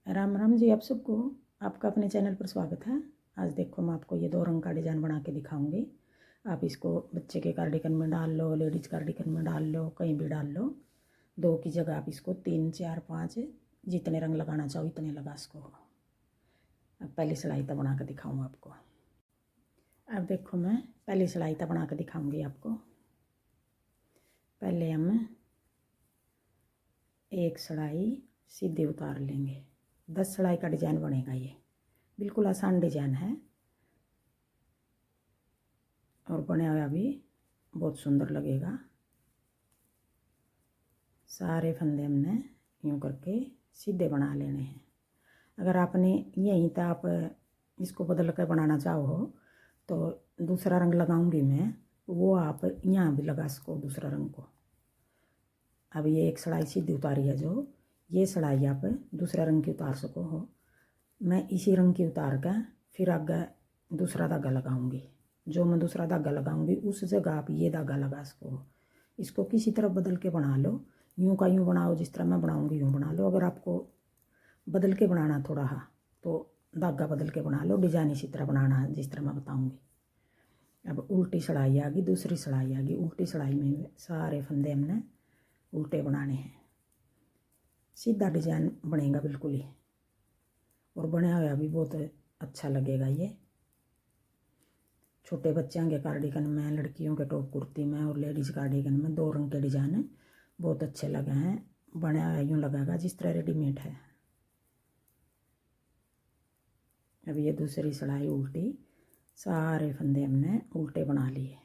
राम राम जी आप सबको। आपका अपने चैनल पर स्वागत है। आज देखो मैं आपको ये 2 रंग का डिज़ाइन बना के दिखाऊंगी। आप इसको बच्चे के कार्डिगन में डाल लो, लेडीज़ कार्डिगन में डाल लो, कहीं भी डाल लो। 2 की जगह आप इसको 3, 4, 5 जितने रंग लगाना चाहो इतने लगा इसको। अब पहली सिलाई तक बना के दिखाऊँ आपको। अब देखो मैं पहली सिलाई तक बना के दिखाऊँगी आपको। पहले हम एक सिलाई सीधे उतार लेंगे। 10 सिलाई का डिज़ाइन बनेगा। ये बिल्कुल आसान डिज़ाइन है और बना हुआ भी बहुत सुंदर लगेगा। सारे फंदे हमने यूँ करके सीधे बना लेने हैं। अगर आपने यहीं तक आप इसको बदल कर बनाना चाहो तो दूसरा रंग लगाऊंगी मैं, वो आप यहाँ भी लगा सको दूसरा रंग को। अब ये एक सिलाई सीधी उतारी है, जो ये सिलाई आप दूसरा रंग की उतार सको हो। मैं इसी रंग की उतार कर फिर आगे दूसरा धागा लगाऊंगी। जो मैं दूसरा धागा लगाऊंगी उस जगह आप ये धागा लगा सको। इसको किसी तरह बदल के बना लो, यूँ का यूँ बनाओ, जिस तरह मैं बनाऊंगी यूँ बना लो। अगर आपको बदल के बनाना थोड़ा तो धागा बदल के बना लो। डिजाइन इसी तरह बनाना है जिस तरह मैं बताऊंगी। अब उल्टी सिलाई आ गई, दूसरी सिलाई आ गई। उल्टी सिलाई में सारे फंदे हमने उल्टे बनाने हैं। सीधा डिजाइन बनेगा बिल्कुल ही, और बनाया हुआ भी बहुत अच्छा लगेगा। ये छोटे बच्चों के कार्डिगन में, लड़कियों के टॉप कुर्ती में और लेडीज़ कार्डिगन में 2 रंग के डिजाइन बहुत अच्छे लगे हैं। बनाया यूँ लगेगा जिस तरह रेडीमेड है। अब ये दूसरी सिलाई उल्टी, सारे फंदे हमने उल्टे बना लिए।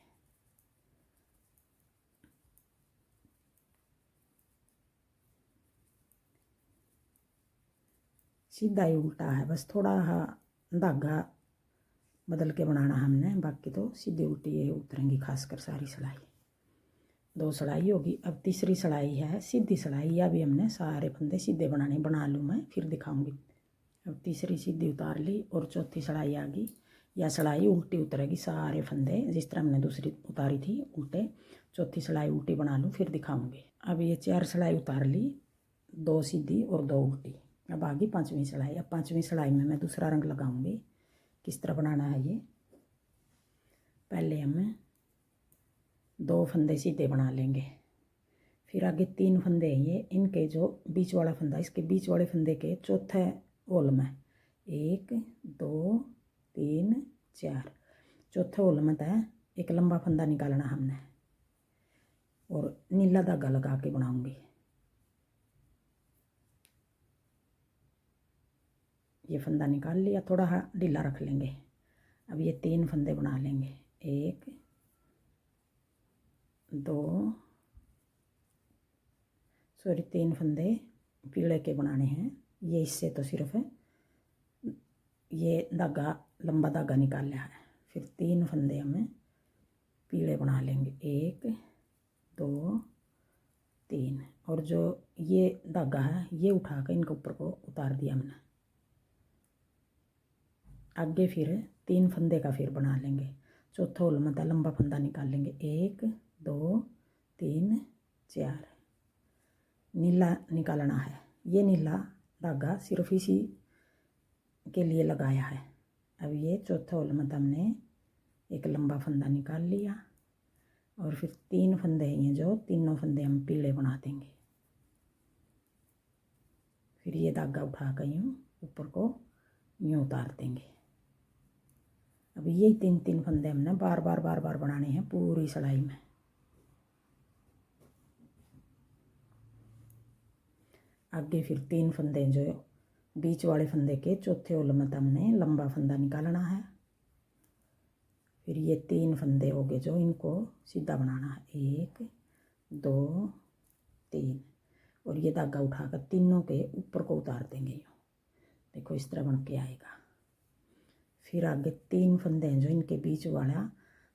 सीधा ही उल्टा है, बस थोड़ा धागा बदल के बनाना हमने, बाकी तो सीधी उल्टी ये उतरेंगी खासकर सारी सिलाई। 2 सिलाई होगी। अब तीसरी सिलाई है सीधी सिलाई। या भी हमने सारे फंदे सीधे बनाने, बना लूँ मैं फिर दिखाऊंगी। अब तीसरी सीधी उतार ली और चौथी सिलाई आ गई। या सिलाई उल्टी उतरेगी, सारे फंदे जिस तरह हमने दूसरी उतारी थी उल्टे। चौथी सिलाई उल्टी बना लूँ फिर दिखाऊंगी। अब ये 4 सिलाई उतार ली, 2 सीधी और 2 उल्टी। अब आ गई 5वीं सिलाई। अब 5वीं सिलाई में मैं दूसरा रंग लगाऊंगी। किस तरह बनाना है ये, पहले हम 2 फंदे सीधे बना लेंगे। फिर आगे 3 फंदे हैं ये, इनके जो बीच वाला फंदा, इसके बीच वाले फंदे के चौथे होल में 1, 2, 3, 4 चौथे होल में है एक लंबा फंदा निकालना हमने, और नीला धागा लगा के बनाऊंगी। ये फंदा निकाल लिया, थोड़ा ढीला रख लेंगे। अब ये 3 फंदे बना लेंगे। 1, 2, 3 फंदे पीले के बनाने हैं। ये इससे तो सिर्फ ये धागा लंबा धागा निकाल लिया है। फिर 3 फंदे हमें पीले बना लेंगे। 1, 2, 3। और जो ये धागा है ये उठा कर इनके ऊपर को उतार दिया हमने। आगे फिर 3 फंदे का फिर बना लेंगे। चौथा होल में लंबा फंदा निकाल लेंगे। 1, 2, 3, 4 नीला निकालना है। ये नीला धागा सिर्फ इसी के लिए लगाया है। अब ये चौथा होल में हमने एक लंबा फंदा निकाल लिया, और फिर 3 फंदे हैं जो तीनों फंदे हम पीले बना देंगे। फिर ये धागा उठा कर यूँ ऊपर को यूँ उतार देंगे। अब यही 3 फंदे हमने बार बार बनाने हैं पूरी सिलाई में। आगे फिर 3 फंदे जो बीच वाले फंदे के चौथे होल में हमने लंबा फंदा निकालना है। फिर ये 3 फंदे हो गए जो इनको सीधा बनाना है। 1, 2, 3, और ये धागा उठाकर तीनों के ऊपर को उतार देंगे। देखो इस तरह बन के आएगा। फिर आगे 3 फंदे हैं जो इनके बीच वाला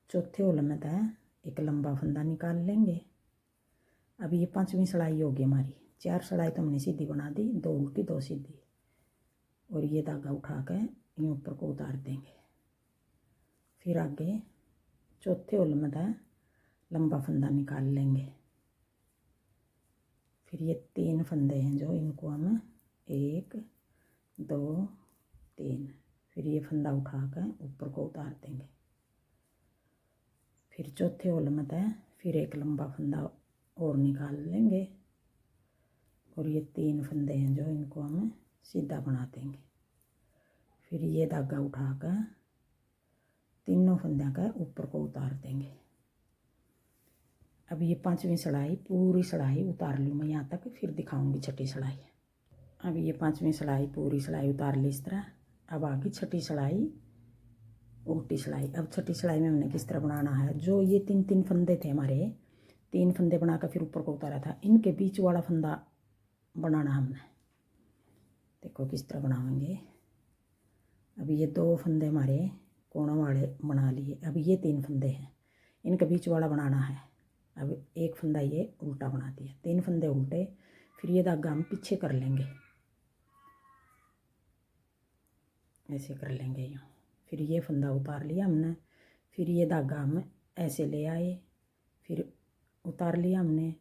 चौथे होल में है एक लंबा फंदा निकाल लेंगे। अब ये 5वीं सिलाई होगी हमारी। 4 सिलाई तो हमने सीधी बना दी, 2 उल्टी 2 सीधी, और ये धागा उठा कर यूँ ऊपर को उतार देंगे। फिर आगे चौथे होल में है लंबा फंदा निकाल लेंगे। फिर ये 3 फंदे हैं जो इनको हम 1, 2 3, फिर ये फंदा उठाकर ऊपर को उतार देंगे। फिर चौथे होल में तय फिर एक लंबा फंदा और निकाल लेंगे और ये 3 फंदे हैं जो इनको हम सीधा बना देंगे। फिर ये धागा उठाकर तीनों फंदों का ऊपर को उतार देंगे। अब ये 5वीं सिलाई पूरी सिलाई उतार लूँ मैं यहाँ तक, फिर दिखाऊंगी छठी सिलाई। अब ये 5वीं सिलाई पूरी सिलाई उतार ली इस तरह। अब आगे छठी सिलाई उल्टी सिलाई। अब छठी सिलाई में हमने किस तरह बनाना है, जो ये 3 फंदे थे हमारे, 3 फंदे बनाकर फिर ऊपर को उतारा था, इनके बीच वाला फंदा बनाना हमने। देखो किस तरह बनाएंगे। अब ये 2 फंदे हमारे कोना वाले बना लिए। अब ये 3 फंदे हैं, इनके बीच वाला बनाना है। अब एक फंदा ये उल्टा बना दिया, 3 फंदे उल्टे। फिर ये धागा हम पीछे कर लेंगे, ऐसे कर लेंगे यूँ। फिर ये फंदा उतार लिया हमने। फिर ये धागा हम ऐसे ले आए, फिर उतार लिया हमने।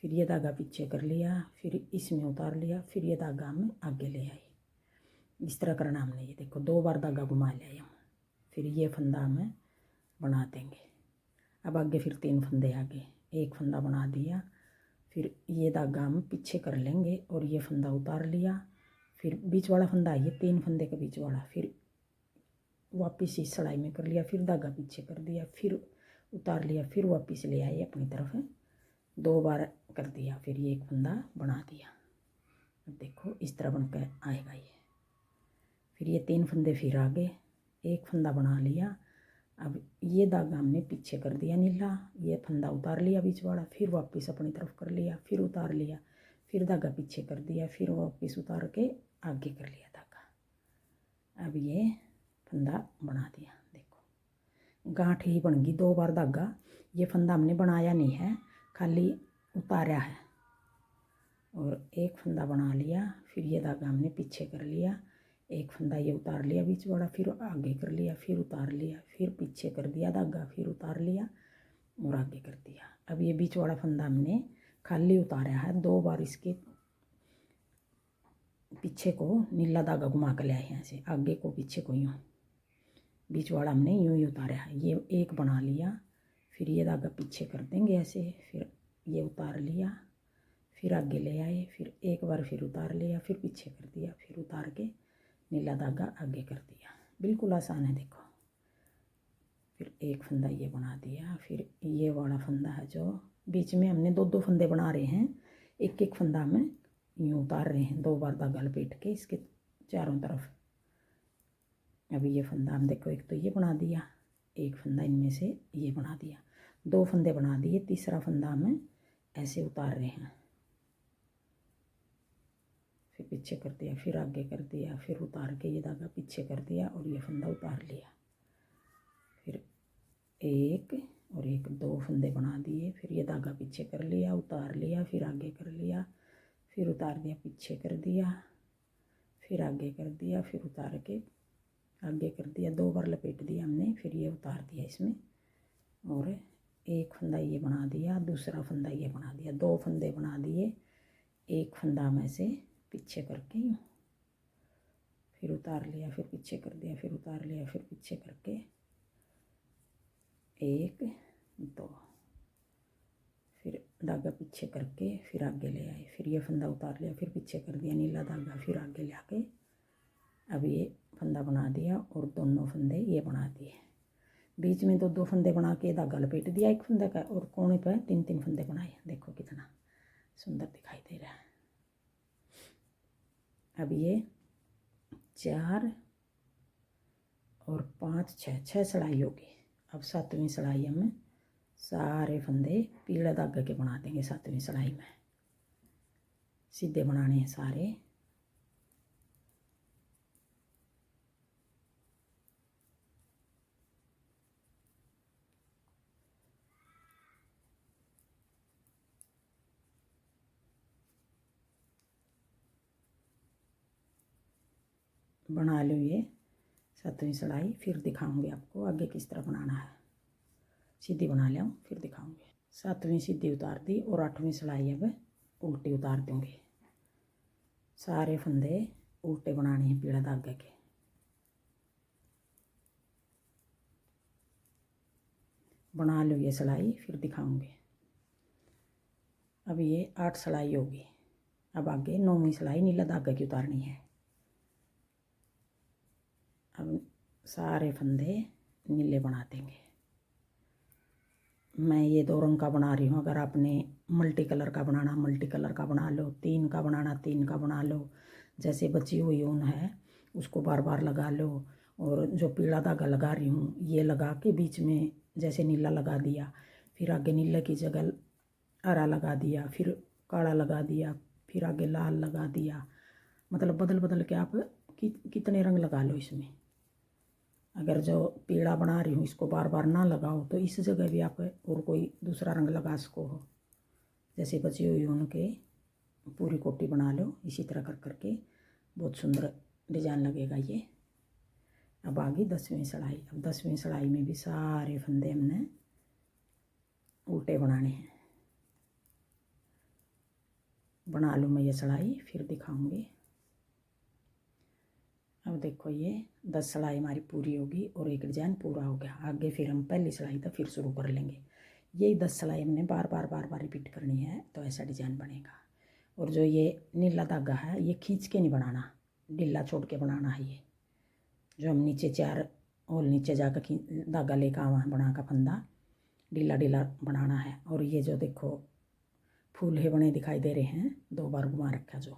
फिर ये धागा पीछे कर लिया, फिर इसमें उतार लिया, फिर ये धागा हम आगे ले आए। इस तरह करना हमने। ये देखो 2 बार धागा घुमा लिया हम। फिर ये फंदा हमें बना देंगे। अब आगे फिर 3 फंदे आगे, एक फंदा बना दिया। फिर ये धागा हम पीछे कर लेंगे और ये फंदा उतार लिया। फिर बीच वाला फंदा ये 3 फंदे के बीच वाला, फिर वापस इस सिलाई में कर लिया। फिर धागा पीछे कर दिया, फिर उतार लिया, फिर वापस ले आए अपनी तरफ, 2 बार कर दिया। फिर ये एक फंदा बना दिया। अब देखो इस तरह बन कर आएगा ये। फिर ये 3 फंदे फिर आगे, एक फंदा बना लिया। अब ये धागा हमने पीछे कर दिया नीला, ये फंदा उतार लिया बीच वाला, फिर वापस अपनी तरफ कर लिया, फिर उतार लिया, फिर धागा पीछे कर दिया, फिर वापस उतार के आगे कर लिया धागा। अब ये फंदा बना दिया। देखो गांठ ही बन गई, 2 बार धागा। ये फंदा हमने बनाया नहीं है, खाली उतारा है। और एक फंदा बना लिया, फिर ये धागा हमने पीछे कर लिया, एक फंदा ये उतार लिया बीच वाला, फिर आगे कर लिया, फिर उतार लिया, फिर पीछे कर दिया धागा, फिर उतार लिया और आगे कर दिया। अब ये बीच वाला फंदा हमने खाली उतारा है, 2 बार इसके पीछे को नीला धागा घुमा कर ले आए हैं, ऐसे आगे को पीछे को यूँ। बीच वाला हमने यूँ ही उतारा है। ये एक बना लिया, फिर ये धागा पीछे कर देंगे ऐसे, फिर ये उतार लिया, फिर आगे ले आए, फिर एक बार फिर उतार लिया, फिर पीछे कर दिया, फिर उतार के नीला धागा आगे कर दिया। बिल्कुल आसान है देखो। फिर एक फंदा ये बना दिया। फिर ये वाला फंदा है जो बीच में हमने 2 फंदे बना रहे हैं, एक फंदा हमें यूँ उतार रहे हैं, 2 बार धागा लपेट के इसके चारों तरफ। अभी ये फंदा हम देखो, एक तो ये बना दिया, एक फंदा इनमें से ये बना दिया, 2 फंदे बना दिए। तीसरा फंदा हमें ऐसे उतार रहे हैं, फिर पीछे कर दिया, फिर आगे कर दिया, फिर उतार के ये धागा पीछे कर दिया और ये फंदा उतार लिया। फिर एक और एक, 2 फंदे बना दिए, फिर ये धागा पीछे कर लिया, उतार लिया, फिर आगे कर लिया, फिर उतार दिया, पीछे कर दिया, फिर आगे कर दिया, फिर उतार के आगे कर दिया, 2 बार लपेट दिया हमने, फिर ये उतार दिया इसमें और एक फंदा ये बना दिया, दूसरा फंदा ये बना दिया, 2 फंदे बना दिए। एक फंदा में से पीछे करके यूँ, फिर उतार लिया, फिर पीछे कर दिया, फिर उतार लिया, फिर पीछे करके 1 2, फिर धागा पीछे करके फिर आगे ले आए, फिर ये फंदा उतार लिया, फिर पीछे कर दिया नीला धागा, फिर आगे ले आके अब ये फंदा बना दिया और दोनों फंदे ये बना दिए। बीच में 2 फंदे बना के धागा लपेट दिया एक फंदे का और कोने पर 3 फंदे बनाए। देखो कितना सुंदर दिखाई दे रहा है। अब ये 4 और 5 6 सिलाई होगी। अब 7वीं सिलाई हम सारे फंदे पीले धागे के बना देंगे। 7वीं सिलाई में सीधे बनाने हैं सारे। बना लो ये 7वीं सिलाई, फिर दिखाऊंगी आपको आगे किस तरह बनाना है। सीधी बना लिया फिर दिखाऊंगी। 7वीं सीधी उतार दी और 8वीं सिलाई अब उल्टी उतार दूंगी। सारे फंदे उल्टे बनाने हैं पीला धागे के। बना लो ये सिलाई, फिर दिखाऊंगी। अब ये 8 सिलाई होगी। अब आगे 9वीं सिलाई नीला धागा की उतारनी है। अब सारे फंदे नीले बना देंगे। मैं ये 2 रंग का बना रही हूँ। अगर आपने मल्टी कलर का बनाना मल्टी कलर का बना लो, 3 का बनाना 3 का बना लो। जैसे बची हुई ऊन है उसको बार बार लगा लो। और जो पीला धागा लगा रही हूँ ये लगा के बीच में जैसे नीला लगा दिया, फिर आगे नीले की जगह हरा लगा दिया, फिर काला लगा दिया, फिर आगे लाल लगा दिया। मतलब बदल बदल के आप कितने रंग लगा लो इसमें। अगर जो पीला बना रही हूँ इसको बार बार ना लगाओ तो इस जगह भी आप और कोई दूसरा रंग लगा सको हो। जैसे बची हुई ऊन के पूरी कोटी बना लो इसी तरह कर करके, बहुत सुंदर डिजाइन लगेगा ये। अब आगे 10वीं सिलाई। अब 10वीं सिलाई में भी सारे फंदे हमने उल्टे बनाने हैं। बना लूँ मैं ये सिलाई, फिर दिखाऊंगी। अब देखो ये 10 सिलाई हमारी पूरी होगी और एक डिजाइन पूरा हो गया। आगे फिर हम पहली सिलाई तक फिर शुरू कर लेंगे। यही 10 सिलाई हमने बार बार रिपीट करनी है तो ऐसा डिजाइन बनेगा। और जो ये नीला धागा है ये खींच के नहीं बनाना, ढीला छोड़ के बनाना है। ये जो हम नीचे 4 और नीचे जाकर धागा लेकर आवा बना का फंदा ढीला ढीला बनाना है। और ये जो देखो फूल है बने दिखाई दे रहे हैं 2 बार घुमा रखा जो